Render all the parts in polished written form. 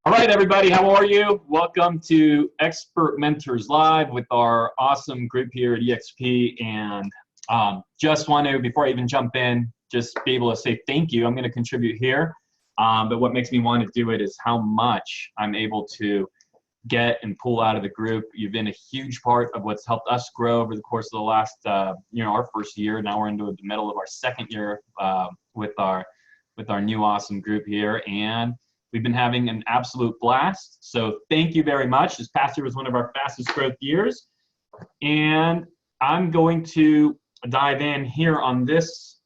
All right, everybody, how are you? Welcome to Expert Mentors Live with our awesome group here at EXP. And just want to, before I even jump in, just be able to say thank you. I'm going to contribute here. But what makes me want to do it is how much I'm able to get and pull out of the group. You've been a huge part of what's helped us grow over the course of the last, our first year. Now we're into the middle of our second year with our new awesome group here. And we've been having an absolute blast. So thank you very much. This past year was one of our fastest growth years. And I'm going to dive in here on this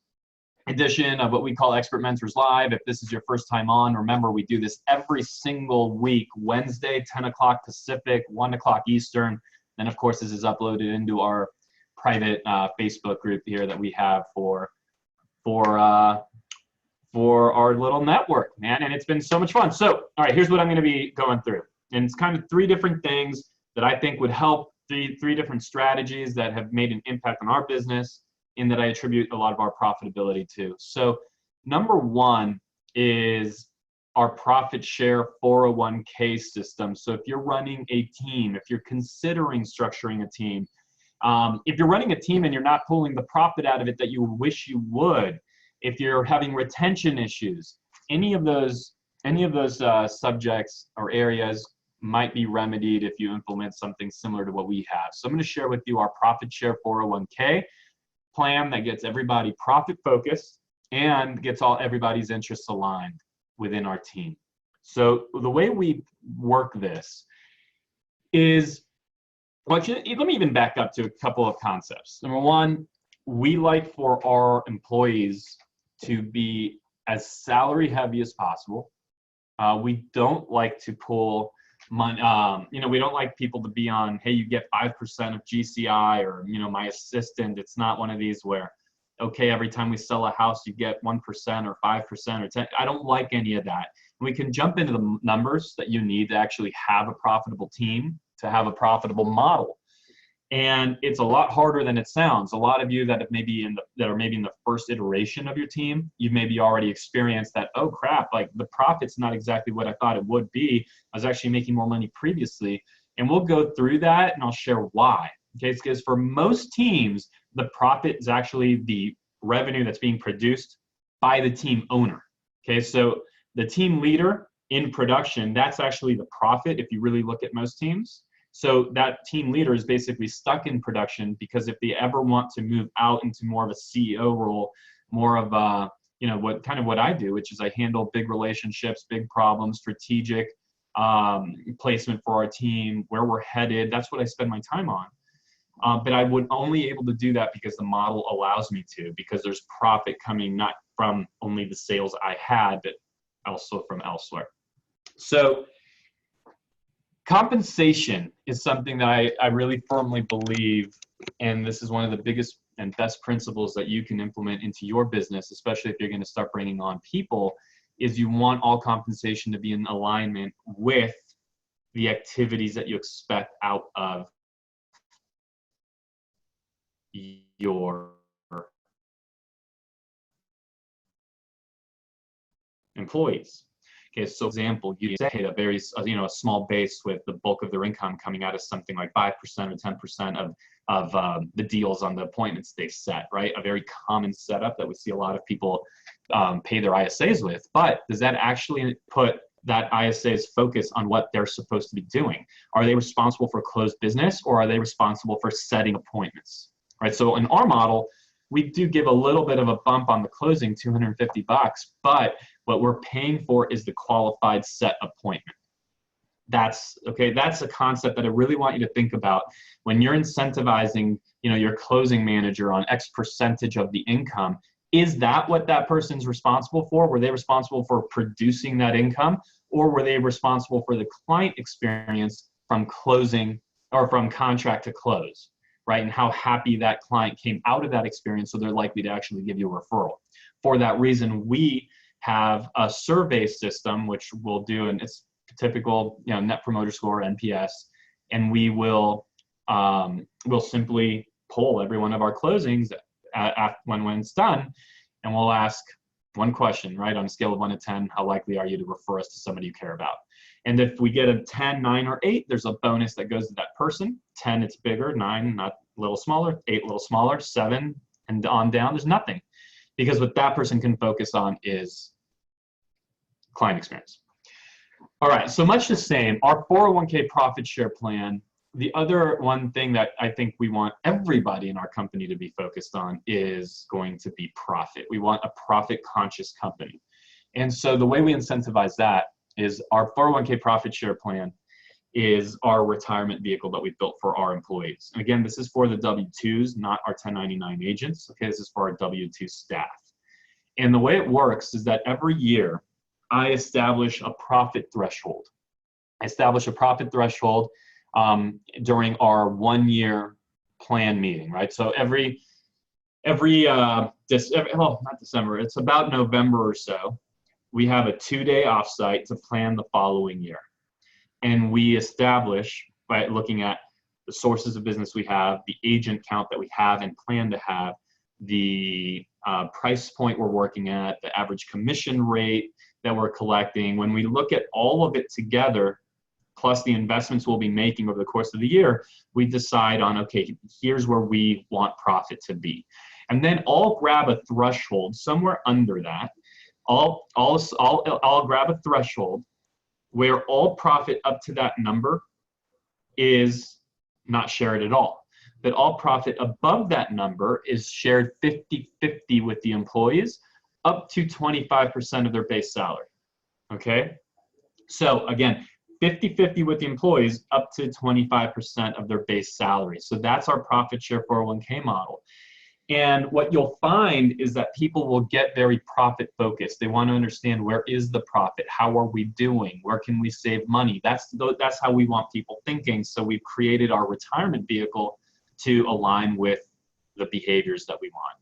edition of what we call Expert Mentors Live. If this is your first time on, remember we do this every single week, Wednesday, 10 o'clock Pacific, 1 o'clock Eastern. Then of course this is uploaded into our private Facebook group here that we have for our little network, man, and it's been so much fun. So, all right, here's what I'm going to be going through, and it's kind of three different things that I think would help, three different strategies that have made an impact on our business and that I attribute a lot of our profitability to. So, number one is our profit share 401k system. So, if you're running a team, if you're considering structuring a team, if you're running a team and you're not pulling the profit out of it that you wish you would, if you're having retention issues, any of those subjects or areas might be remedied if you implement something similar to what we have. So I'm going to share with you our profit share 401k plan that gets everybody profit focused and gets everybody's interests aligned within our team. So the way we work this is, well, actually, let me even back up to a couple of concepts. Number one, we like for our employees to be as salary heavy as possible. We don't like to pull money, we don't like people to be on, hey, you get 5% of GCI, or, my assistant. It's not one of these where, okay, every time we sell a house, you get 1% or 5% or 10%. I don't like any of that. We can jump into the numbers that you need to actually have a profitable team, to have a profitable model. And it's a lot harder than it sounds. A lot of you that are maybe in the first iteration of your team, you've maybe already experienced that, oh crap, like the profit's not exactly what I thought it would be. I was actually making more money previously. And we'll go through that and I'll share why. Okay, it's because for most teams, the profit is actually the revenue that's being produced by the team owner. Okay, so the team leader in production, that's actually the profit if you really look at most teams. So that team leader is basically stuck in production, because if they ever want to move out into more of a CEO role, more of what I do, which is I handle big relationships, big problems, strategic placement for our team, where we're headed. That's what I spend my time on. But I would only able to do that because the model allows me to, because there's profit coming not from only the sales I had, but also from elsewhere. So compensation is something that I really firmly believe, and this is one of the biggest and best principles that you can implement into your business, especially if you're going to start bringing on people, is you want all compensation to be in alignment with the activities that you expect out of your employees. Okay, so example, you say a very, a small base with the bulk of their income coming out of something like 5% or 10% of the deals on the appointments they set, right? A very common setup that we see a lot of people pay their ISAs with. But does that actually put that ISA's focus on what they're supposed to be doing? Are they responsible for closed business, or are they responsible for setting appointments, right? So in our model, we do give a little bit of a bump on the closing, $250, but what we're paying for is the qualified set appointment. That's a concept that I really want you to think about when you're incentivizing, your closing manager on X percentage of the income. Is that what that person's responsible for? Were they responsible for producing that income, or were they responsible for the client experience from closing or from contract to close? Right, and how happy that client came out of that experience, so they're likely to actually give you a referral. For that reason, we have a survey system, which we'll do, and it's typical, Net Promoter Score, NPS, and we will we'll simply poll every one of our closings when it's done, and we'll ask One question, right? On a scale of 1 to 10, how likely are you to refer us to somebody you care about? And if we get a 10, 9, or 8, there's a bonus that goes to that person. 10, it's bigger. 9, not a little smaller. 8, a little smaller. 7, and on down, there's nothing. Because what that person can focus on is client experience. All right, so much the same. Our 401k profit share plan, the other one thing that I think we want everybody in our company to be focused on is going to be profit. We want a profit-conscious company. And so the way we incentivize that is our 401k profit share plan is our retirement vehicle that we built for our employees. And again, this is for the W-2s, not our 1099 agents. Okay, this is for our W-2 staff. And the way it works is that every year, I establish a profit threshold. I establish a profit threshold during our 1-year plan meeting, right? So every well, not December, it's about November or so, we have a 2-day offsite to plan the following year. And we establish, by looking at the sources of business we have, the agent count that we have and plan to have, the price point we're working at, the average commission rate that we're collecting. When we look at all of it together, plus the investments we'll be making over the course of the year, we decide on, okay, here's where we want profit to be. And then I'll grab a threshold somewhere under that. I'll grab a threshold where all profit up to that number is not shared at all. But all profit above that number is shared 50-50 with the employees, up to 25% of their base salary, okay? So again, 50-50 with the employees, up to 25% of their base salary. So that's our profit share 401k model. And what you'll find is that people will get very profit focused. They want to understand, where is the profit? How are we doing? Where can we save money? That's how we want people thinking. So we've created our retirement vehicle to align with the behaviors that we want.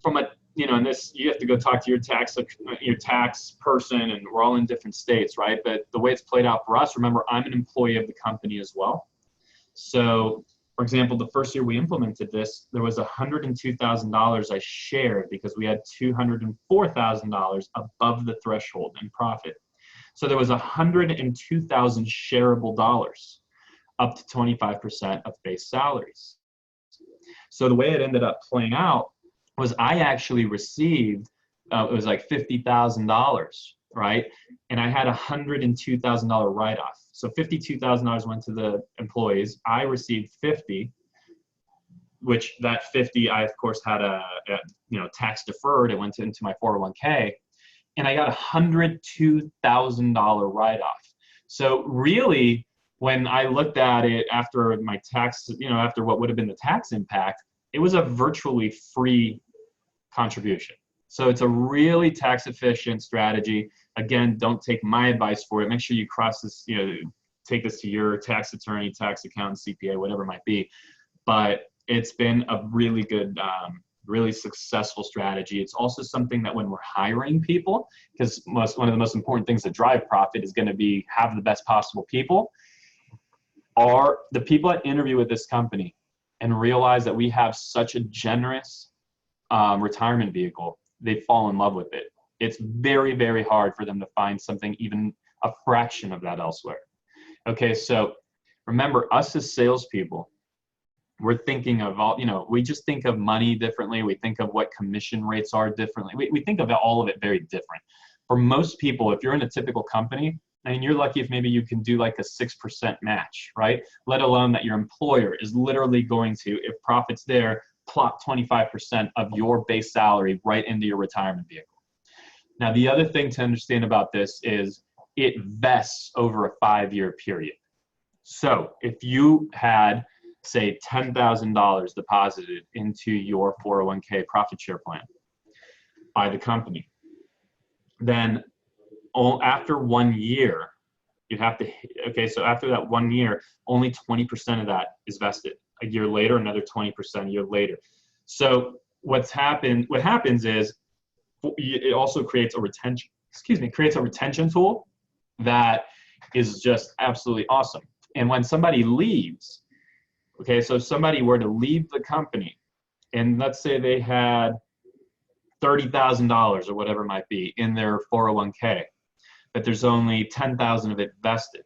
From a, and this, you have to go talk to your tax person, and we're all in different states, right? But the way it's played out for us, remember, I'm an employee of the company as well. So, for example, the first year we implemented this, there was $102,000 I shared because we had $204,000 above the threshold in profit. So there was $102,000 shareable dollars, up to 25% of base salaries. So the way it ended up playing out was I actually received, it was like $50,000, right? And I had a $102,000 write-off. So $52,000 went to the employees. I received 50, which that 50, I of course had a tax deferred. It went into my 401k, and I got a $102,000 write-off. So really, when I looked at it after my tax, after what would have been the tax impact, it was a virtually free contribution. So it's a really tax efficient strategy. Again, don't take my advice for it. Make sure you cross this, take this to your tax attorney, tax accountant, CPA, whatever it might be. But it's been a really good, really successful strategy. It's also something that when we're hiring people, because one of the most important things that drive profit is going to be have the best possible people, are the people that interview with this company and realize that we have such a generous retirement vehicle, they fall in love with it. It's very, very hard for them to find something even a fraction of that elsewhere. Okay, so remember, us as salespeople, we're thinking of all, we just think of money differently. We think of what commission rates are differently. We think of all of it very different. For most people, if you're in a typical company, I mean, you're lucky if maybe you can do like a 6% match, right? Let alone that your employer is literally going to, if profit's there, plot 25% of your base salary right into your retirement vehicle. Now, the other thing to understand about this is it vests over a 5-year period. So if you had, say, $10,000 deposited into your 401k profit share plan by the company, then after 1 year, you'd have to, so after that 1 year, only 20% of that is vested. A year later, another 20% a year later. So what happens is it also creates a retention tool that is just absolutely awesome. And when somebody leaves, so if somebody were to leave the company and let's say they had $30,000 or whatever it might be in their 401k, but there's only 10,000 of it vested.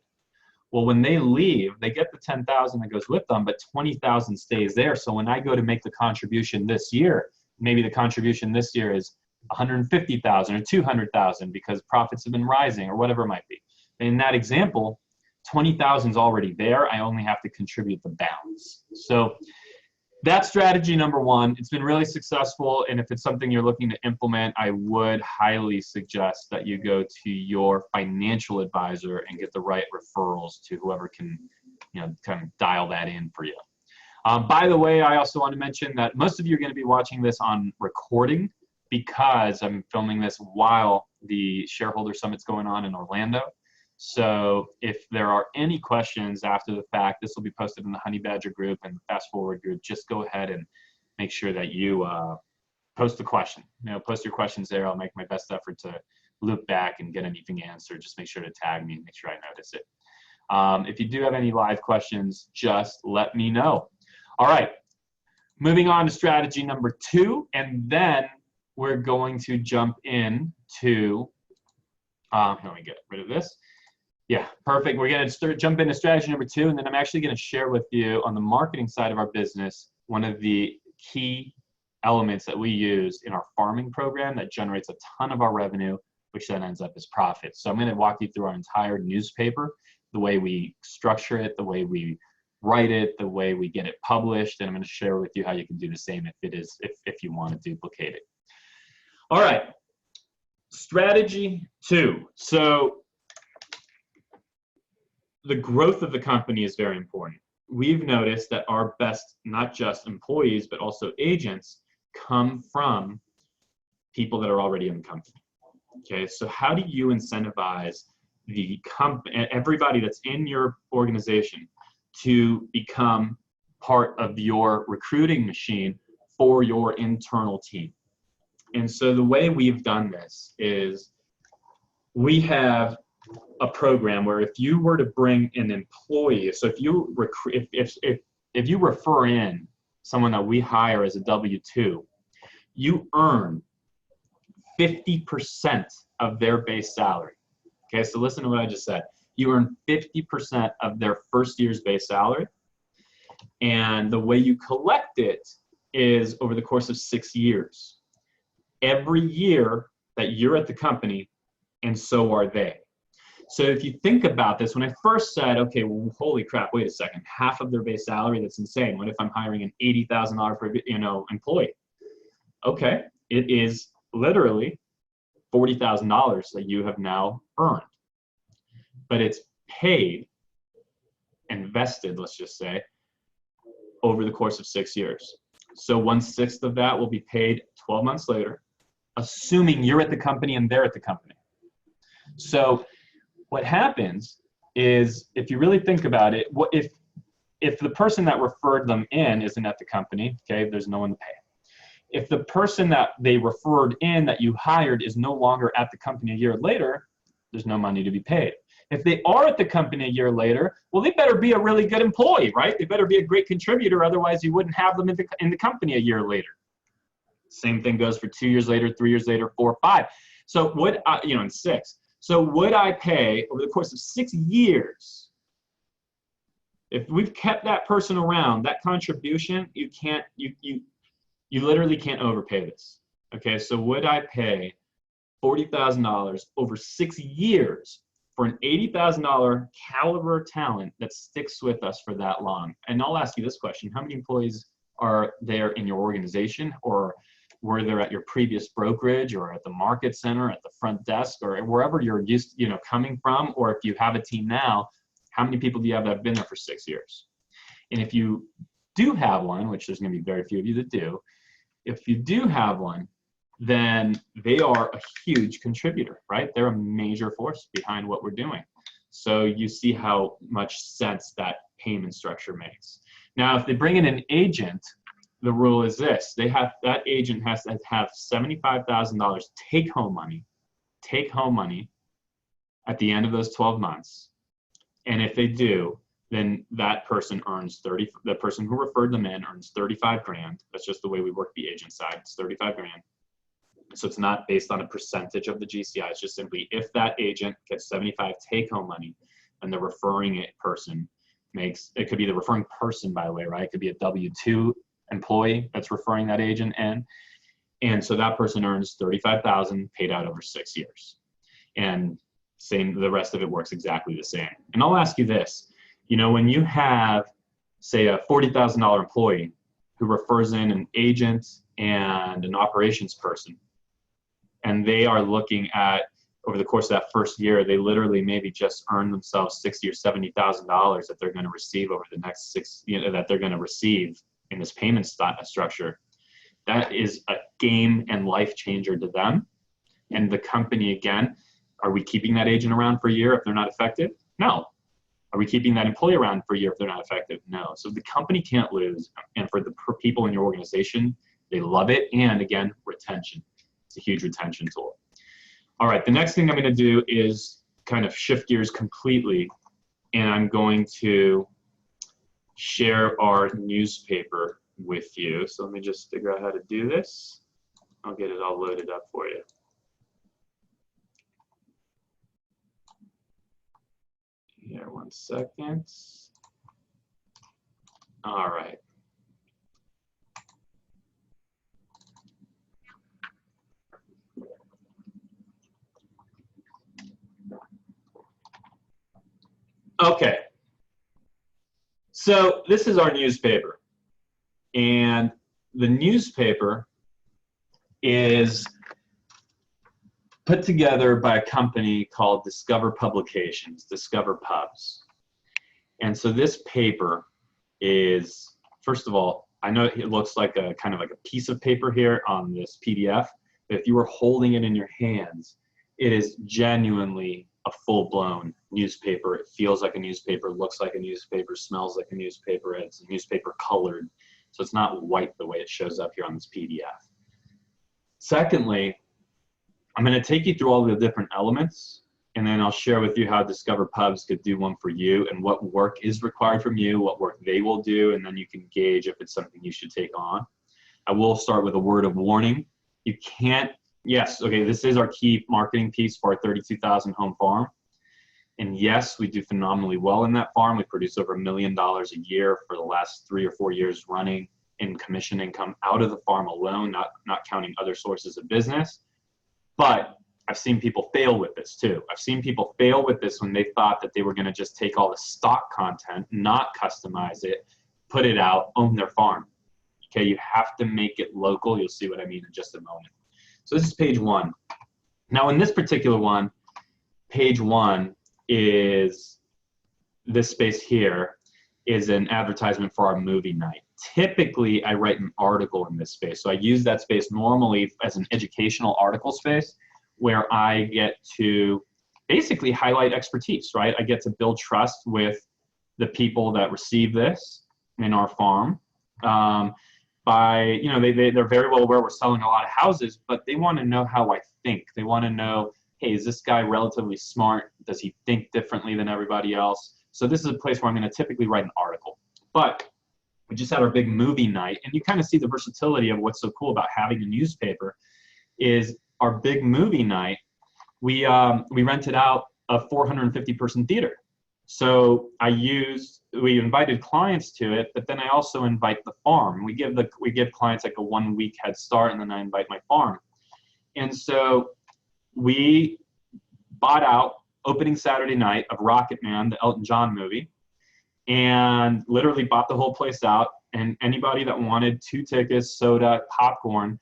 Well, when they leave, they get the 10,000 that goes with them, but 20,000 stays there. So when I go to make the contribution this year, maybe the contribution this year is 150,000 or 200,000 because profits have been rising or whatever it might be. In that example, 20,000 is already there. I only have to contribute the balance. So that's strategy number one. It's been really successful, and if it's something you're looking to implement, I would highly suggest that you go to your financial advisor and get the right referrals to whoever can, kind of dial that in for you. By the way, I also want to mention that most of you are going to be watching this on recording because I'm filming this while the shareholder summit's going on in Orlando. So if there are any questions after the fact, this will be posted in the Honey Badger group and the Fast Forward group. Just go ahead and make sure that you post the question. Post your questions there. I'll make my best effort to loop back and get anything answered. Just make sure to tag me and make sure I notice it. If you do have any live questions, just let me know. All right, moving on to strategy number 2, and then we're going to jump in to, let me get rid of this. Yeah, perfect. We're going to jump into strategy number 2, and then I'm actually going to share with you on the marketing side of our business one of the key elements that we use in our farming program that generates a ton of our revenue, which then ends up as profit. So I'm going to walk you through our entire newspaper, the way we structure it, the way we write it, the way we get it published, and I'm going to share with you how you can do the same if you want to duplicate it. All right, strategy 2. So the growth of the company is very important. We've noticed that our best, not just employees, but also agents come from people that are already in the company. Okay, so how do you incentivize everybody that's in your organization to become part of your recruiting machine for your internal team? And so the way we've done this is we have a program where if you were to bring an employee, so if you if you refer in someone that we hire as a W-2, you earn 50% of their base salary. Okay, so listen to what I just said. You earn 50% of their first year's base salary, and the way you collect it is over the course of 6 years. Every year that you're at the company, and so are they. So if you think about this, when I first said, okay, well, holy crap, wait a second, half of their base salary, that's insane. What if I'm hiring an $80,000 per employee? Okay, it is literally $40,000 that you have now earned. But it's paid, invested, let's just say, over the course of 6 years. So 1/6 of that will be paid 12 months later, assuming you're at the company and they're at the company. So what happens is, if you really think about it, if the person that referred them in isn't at the company, okay, there's no one to pay. If the person that they referred in that you hired is no longer at the company a year later, there's no money to be paid. If they are at the company a year later, well, they better be a really good employee, right? They better be a great contributor, otherwise you wouldn't have them in the company a year later. Same thing goes for 2 years later, 3 years later, 4, 5. So in 6. So would I pay over the course of 6 years, if we've kept that person around, that contribution, you literally can't overpay this. Okay, so would I pay $40,000 over 6 years for an $80,000 caliber talent that sticks with us for that long? And I'll ask you this question: how many employees are there in your organization, or were there at your previous brokerage, or at the market center, at the front desk, or wherever you're used, coming from? Or if you have a team now, how many people do you have that have been there for 6 years? And if you do have one, which there's going to be very few of you that do, if you do have one, then they are a huge contributor, right? They're a major force behind what we're doing. So you see how much sense that payment structure makes. Now, if they bring in an agent, the rule is this: that agent has to have $75,000 take-home money at the end of those 12 months. And if they do, then that person earns the person who referred them in earns 35 grand. That's just the way we work the agent side. It's 35 grand. So it's not based on a percentage of the GCI. It's just simply if that agent gets 75 take-home money and the referring it person makes, it could be the referring person, by the way, right? It could be a W-2 employee that's referring that agent in. And so that person earns 35,000 paid out over 6 years. And same, the rest of it works exactly the same. And I'll ask you this, you know, when you have, say, a $40,000 employee who refers in an agent and an operations person, and they are looking at, over the course of that first year, they literally maybe just earn themselves $60,000 or $70,000 that they're going to receive over the next that they're going to receive in this payment structure. That is a game and life changer to them. And the company, again, are we keeping that agent around for a year if they're not effective? No. Are we keeping that employee around for a year if they're not effective? No. So the company can't lose. And for the people in your organization, they love it. And again, retention. It's a huge retention tool. All right, the next thing I'm going to do is kind of shift gears completely. And I'm going to share our newspaper with you. So let me just figure out how to do this. I'll get it all loaded up for you. Here, 1 second. All right. Okay. So this is our newspaper. And the newspaper is put together by a company called Discover Publications, Discover Pubs. And so this paper is, first of all, I know it looks like a kind of like a piece of paper here on this PDF, but if you were holding it in your hands, it is genuinely a full-blown newspaper. It feels like a newspaper, looks like a newspaper, smells like a newspaper. It's a newspaper colored, so it's not white the way it shows up here on this PDF. Secondly, I'm going to take you through all the different elements, and then I'll share with you how Discover Pubs could do one for you and what work is required from you, what work they will do, and then you can gauge if it's something you should take on. I will start with a word of warning. You can't, yes, okay, this is our key marketing piece for our 32,000 home farm. And yes, we do phenomenally well in that farm. We produce over $1 million a year for the last 3 or 4 years running in commission income out of the farm alone, not counting other sources of business. But I've seen people fail with this too. I've seen people fail with this when they thought that they were going to just take all the stock content, not customize it, put it out, own their farm. Okay, you have to make it local. You'll see what I mean in just a moment. So this is page 1. Now in this particular one, page 1 is this space here is an advertisement for our movie night. Typically, I write an article in this space. So I use that space normally as an educational article space where I get to basically highlight expertise, right? I get to build trust with the people that receive this in our farm. By, you know, they're very well aware we're selling a lot of houses, but they want to know how I think. They want to know, hey, is this guy relatively smart? Does he think differently than everybody else? So this is a place where I'm going to typically write an article. But we just had our big movie night, and you kind of see the versatility of what's so cool about having a newspaper is our big movie night. We rented out a 450-person theater. So we invited clients to it, but then I also invite the farm. We give clients like a 1-week head start, and then I invite my farm. And so we bought out opening Saturday night of Rocket Man, the Elton John movie, and literally bought the whole place out. And anybody that wanted 2 tickets, soda, popcorn,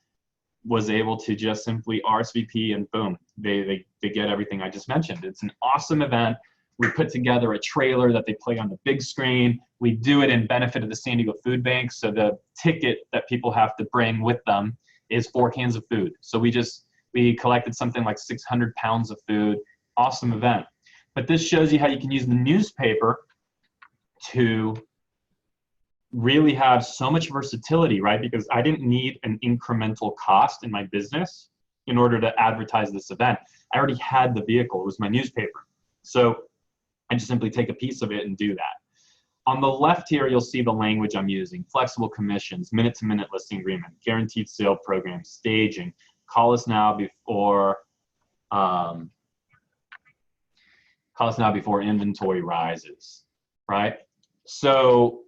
was able to just simply RSVP, and boom, they get everything I just mentioned. It's an awesome event. We put together a trailer that they play on the big screen. We do it in benefit of the San Diego Food Bank. So the ticket that people have to bring with them is 4 cans of food. So we collected something like 600 pounds of food. Awesome event. But this shows you how you can use the newspaper to really have so much versatility, right? Because I didn't need an incremental cost in my business in order to advertise this event. I already had the vehicle. It was my newspaper. So I just simply take a piece of it and do that. On the left here, you'll see the language I'm using: flexible commissions, minute-to-minute listing agreement, guaranteed sale program, staging, call us now before inventory rises, right? So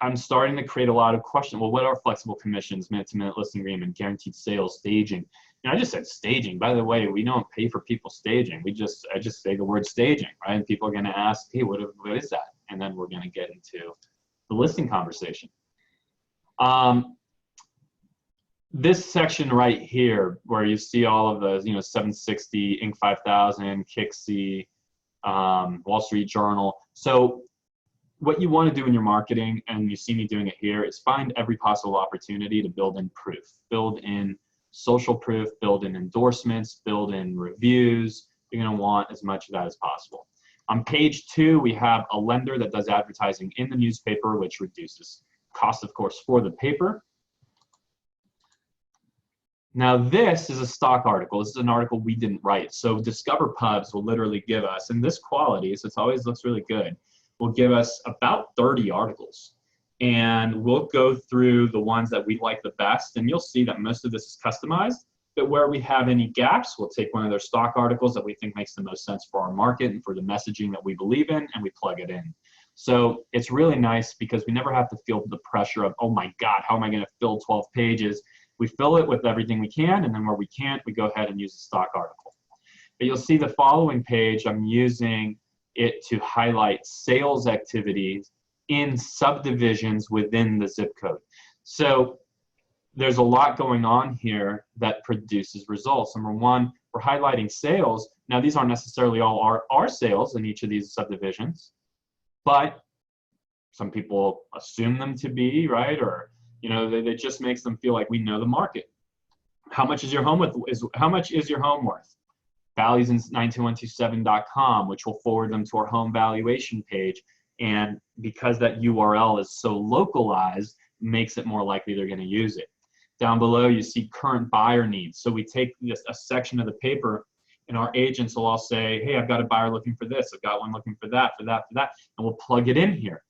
I'm starting to create a lot of questions. Well, what are flexible commissions, minute-to-minute listing agreement, guaranteed sales, staging? I just said staging. By the way, we don't pay for people staging. I just say the word staging, right? And people are going to ask, hey, what is that? And then we're going to get into the listing conversation. This section right here, where you see all of the, 760, Inc. 5000, Kixie, Wall Street Journal. So what you want to do in your marketing, and you see me doing it here, is find every possible opportunity to build in proof, build in social proof, build in endorsements, build in reviews. You're going to want as much of that as possible. On page 2, we have a lender that does advertising in the newspaper, which reduces cost, of course, for the paper. Now, this is a stock article. This is an article we didn't write. So Discover Pubs will literally give us, and this quality, so it always looks really good, will give us about 30 articles. And we'll go through the ones that we like the best, and you'll see that most of this is customized. But where we have any gaps, we'll take one of their stock articles that we think makes the most sense for our market and for the messaging that we believe in, and we plug it in. So it's really nice because we never have to feel the pressure of, oh my God, how am I going to fill 12 pages? We fill it with everything we can, and then where we can't, we go ahead and use a stock article. But you'll see the following page, I'm using it to highlight sales activities in subdivisions within the zip code. So there's a lot going on here that produces results. Number one, we're highlighting sales. Now, these aren't necessarily all our sales in each of these subdivisions, but some people assume them to be, right? Or, it just makes them feel like we know the market. How much is your home worth? Values in 92127.com, which will forward them to our home valuation page. And because that URL is so localized, makes it more likely they're going to use it. Down below, you see current buyer needs. So we take a section of the paper, and our agents will all say, hey, I've got a buyer looking for this. I've got one looking for that, and we'll plug it in here.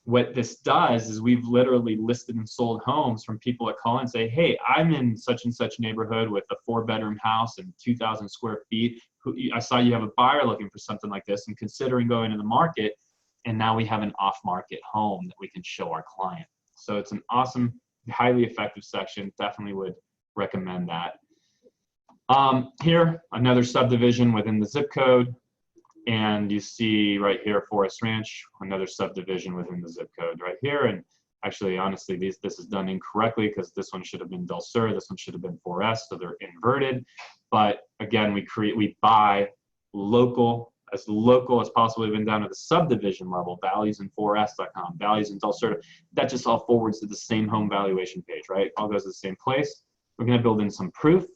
What this does is we've literally listed and sold homes from people that call and say, hey, I'm in such and such neighborhood with a 4-bedroom house and 2,000 square feet. I saw you have a buyer looking for something like this and considering going to the market. And now we have an off-market home that we can show our client. So it's an awesome, highly effective section. Definitely would recommend that. Here, another subdivision within the zip code. And you see right here, Forest Ranch, another subdivision within the zip code right here. And actually, honestly, this is done incorrectly because this one should have been Del Sur, this one should have been 4S, so they're inverted. But again, we buy local as possible, even down to the subdivision level, values in 4S.com, values in Del Sur. That just all forwards to the same home valuation page, right? All goes to the same place. We're going to build in some proof.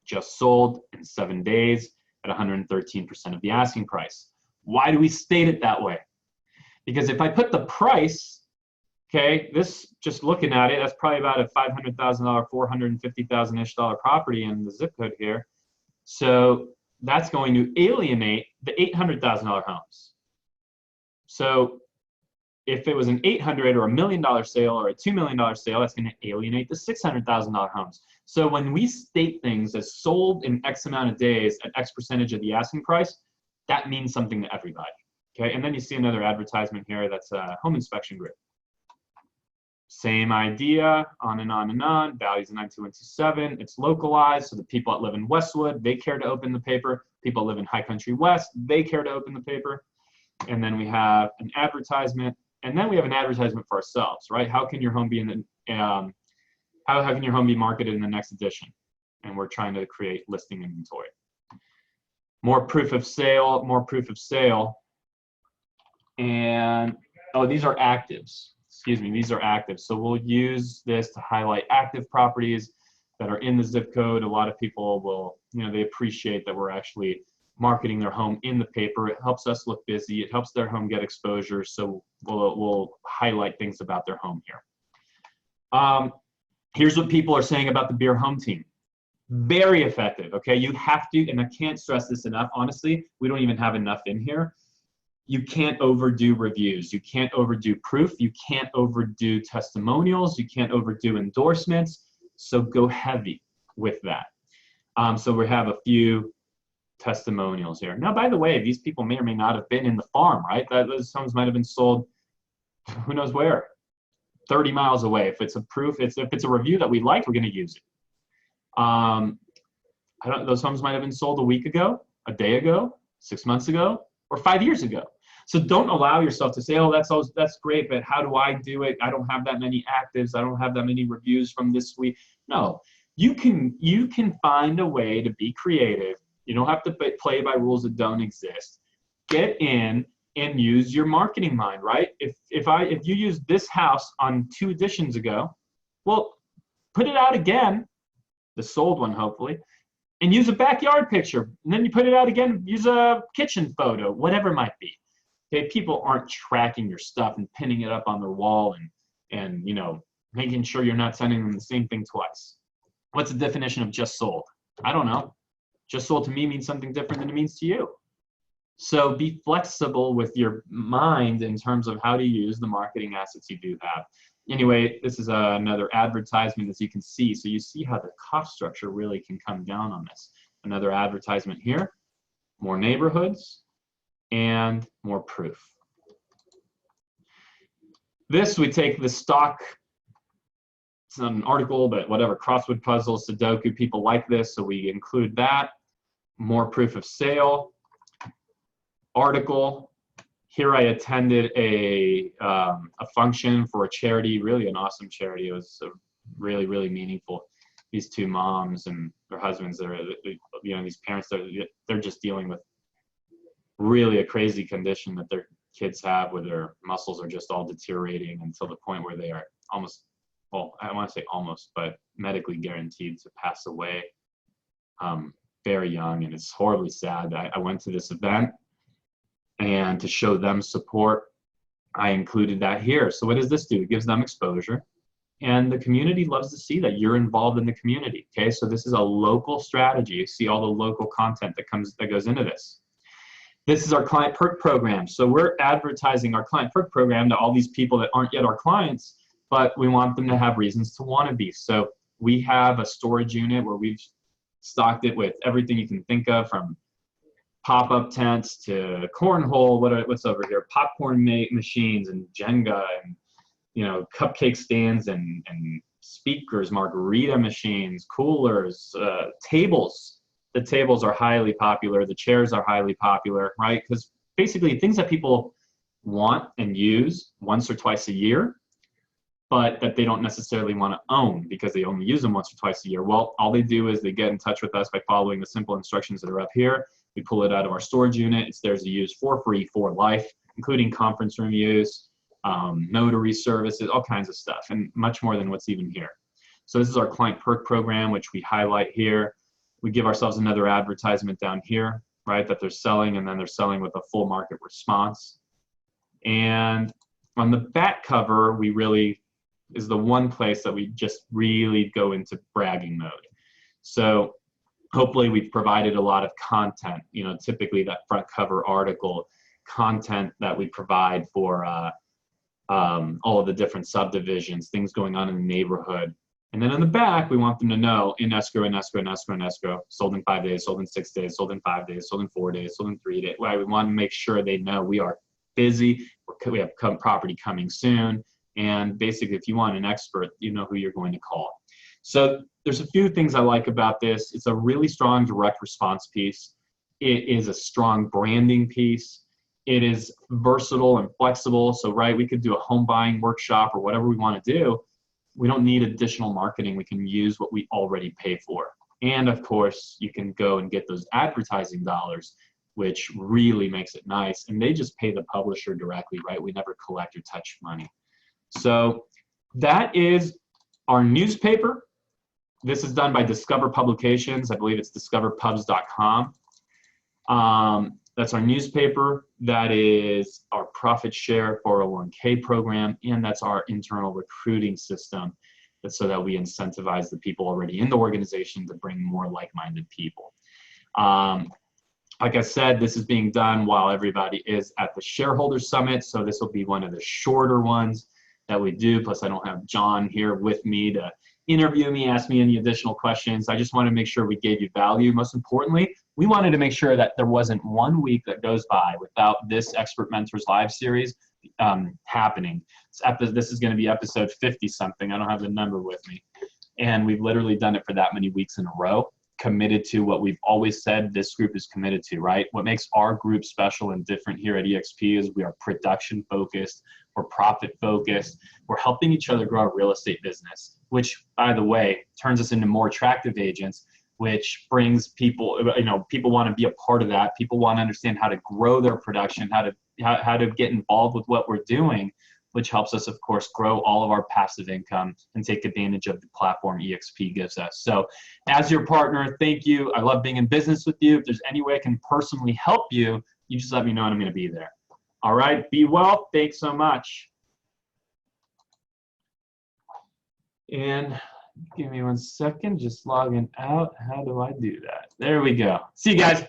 Just sold in 7 days at 113% of the asking price. Why do we state it that way? Because if I put the price, okay, this, just looking at it, that's probably about a $500,000, $450,000-ish property in the zip code here. So that's going to alienate the $800,000 homes. So if it was an $800,000 or $1 million sale or a $2 million sale, that's going to alienate the $600,000 homes. So when we state things as sold in X amount of days at X percentage of the asking price, that means something to everybody. Okay, and then you see another advertisement here that's a home inspection group. Same idea, on and on and on. Values in 92127. It's localized, so the people that live in Westwood, they care to open the paper. People that live in High Country West, they care to open the paper. And then we have an advertisement, and then we have an advertisement for ourselves, right? How can your home be in the how can your home be marketed in the next edition? And we're trying to create listing inventory. More proof of sale, more proof of sale. And, oh, these are actives. Excuse me, these are active. So we'll use this to highlight active properties that are in the zip code. A lot of people will, they appreciate that we're actually marketing their home in the paper. It helps us look busy. It helps their home get exposure. So we'll highlight things about their home here. Here's what people are saying about the Beer Home Team. Very effective, okay? You have to, and I can't stress this enough, honestly, we don't even have enough in here. You can't overdo reviews. You can't overdo proof. You can't overdo testimonials. You can't overdo endorsements. So go heavy with that. So we have a few testimonials here. Now, by the way, these people may or may not have been in the farm, right? Those homes might have been sold, who knows where, 30 miles away. If it's a proof, if it's a review that we like, we're going to use it. Those homes might have been sold a week ago, a day ago, 6 months ago, or 5 years ago. So don't allow yourself to say, oh, that's great, but how do I do it? I don't have that many actives. I don't have that many reviews from this week. No, you can find a way to be creative. You don't have to play by rules that don't exist. Get in and use your marketing mind, right? If you used this house on 2 editions ago, well, put it out again, the sold one hopefully, and use a backyard picture. And then you put it out again, use a kitchen photo, whatever it might be. Okay, people aren't tracking your stuff and pinning it up on their wall and you know, making sure you're not sending them the same thing twice. What's the definition of just sold? I don't know. Just sold to me means something different than it means to you. So be flexible with your mind in terms of how to use the marketing assets you do have. Anyway, this is another advertisement, as you can see. So you see how the cost structure really can come down on this. Another advertisement here, more neighborhoods and more proof. This, we take the stock, it's not an article, but whatever, crossword puzzle, Sudoku, people like this, so we include that. More proof of sale, article. Here I attended a function for a charity, really an awesome charity. It was really, really meaningful. These 2 moms and their husbands, you know, these parents, they're just dealing with really a crazy condition that their kids have, where their muscles are just all deteriorating until the point where they are almost, well, I want to say almost, but medically guaranteed to pass away very young. And it's horribly sad. I went to this event, and to show them support, I included that here. So what does this do? It gives them exposure, and the community loves to see that you're involved in the community. Okay, so this is a local strategy. You see all the local content that goes into this. This is our client perk program. So we're advertising our client perk program to all these people that aren't yet our clients, but we want them to have reasons to want to be. So we have a storage unit where we've stocked it with everything you can think of, from pop-up tents to cornhole, what's over here, popcorn machines and Jenga, and you know, cupcake stands and speakers, margarita machines, coolers, tables. The tables are highly popular. The chairs are highly popular, right? Because basically things that people want and use once or twice a year, but that they don't necessarily want to own because they only use them once or twice a year. Well, all they do is they get in touch with us by following the simple instructions that are up here. We pull it out of our storage unit. It's theirs to use for free for life, including conference room use, notary services, all kinds of stuff, and much more than what's even here. So this is our client perk program, which we highlight here. We give ourselves another advertisement down here, right, that they're selling, and then they're selling with a full market response. And on the back cover, we really is the one place that we just really go into bragging mode. So hopefully we've provided a lot of content, you know, typically that front cover article content that we provide for all of the different subdivisions, things going on in the neighborhood. And then in the back, we want them to know in escrow, in escrow, in escrow, in escrow, sold in 5 days, sold in 6 days, sold in 5 days, sold in 4 days, sold in 3 days. Well, we want to make sure they know we are busy, we have property coming soon. And basically, if you want an expert, you know who you're going to call. So there's a few things I like about this. It's a really strong direct response piece. It is a strong branding piece. It is versatile and flexible. So, right, we could do a home buying workshop or whatever we want to do. We don't need additional marketing. We can use what we already pay for. And of course, you can go and get those advertising dollars, which really makes it nice. And they just pay the publisher directly, right? We never collect or touch money. So that is our newspaper. This is done by Discover Publications. I believe it's discoverpubs.com. That's our newspaper. That is our profit share 401k program, and that's our internal recruiting system. That's so that we incentivize the people already in the organization to bring more like-minded people. Like I said, this is being done while everybody is at the shareholder summit. So this will be one of the shorter ones that we do. Plus I don't have John here with me to interview me, ask me any additional questions. I just want to make sure we gave you value. Most importantly, we wanted to make sure that there wasn't 1 week that goes by without this Expert Mentors Live series happening. This is going to be episode 50 something. I don't have the number with me. And we've literally done it for that many weeks in a row, committed to what we've always said this group is committed to, right? What makes our group special and different here at EXP is we are production focused, we're profit focused, we're helping each other grow our real estate business, which, by the way, turns us into more attractive agents, which brings people, people want to be a part of that. People want to understand how to grow their production, how to get involved with what we're doing, which helps us, of course, grow all of our passive income and take advantage of the platform EXP gives us. So as your partner, thank you. I love being in business with you. If there's any way I can personally help you, you just let me know and I'm going to be there. All right, be well. Thanks so much. And give me 1 second, just logging out. How do I do that? There we go. See you guys.